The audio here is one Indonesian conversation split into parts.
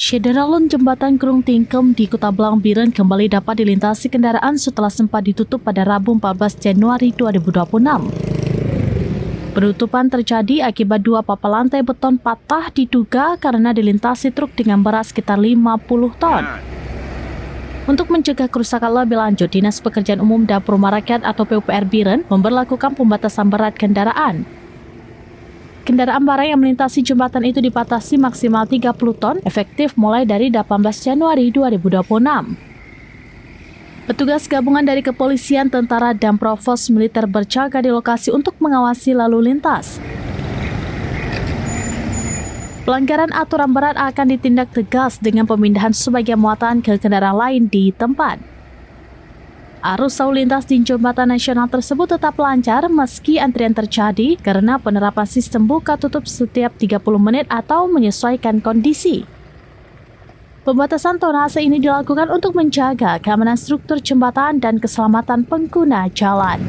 Syederalun Jembatan Krung Tingkem di Kota Blang Biren kembali dapat dilintasi kendaraan setelah sempat ditutup pada Rabu 14 Januari 2026. Penutupan terjadi akibat dua papan lantai beton patah diduga karena dilintasi truk dengan berat sekitar 50 ton. Untuk mencegah kerusakan lebih lanjut, Dinas Pekerjaan Umum dan Perumahan Rakyat atau PUPR Biren memberlakukan pembatasan berat kendaraan. Kendaraan barang yang melintasi jembatan itu dibatasi maksimal 30 ton, efektif mulai dari 18 Januari 2026. Petugas gabungan dari kepolisian, tentara, dan provos militer berjaga di lokasi untuk mengawasi lalu lintas. Pelanggaran aturan berat akan ditindak tegas dengan pemindahan sebagian muatan ke kendaraan lain di tempat. Arus lalu lintas di jembatan nasional tersebut tetap lancar meski antrian terjadi karena penerapan sistem buka tutup setiap 30 menit atau menyesuaikan kondisi. Pembatasan tonase ini dilakukan untuk menjaga keamanan struktur jembatan dan keselamatan pengguna jalan.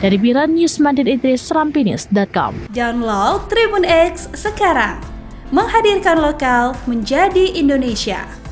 Dari Biren News Madin Idris, Rampinews.com. Download Tribun X sekarang, menghadirkan lokal menjadi Indonesia.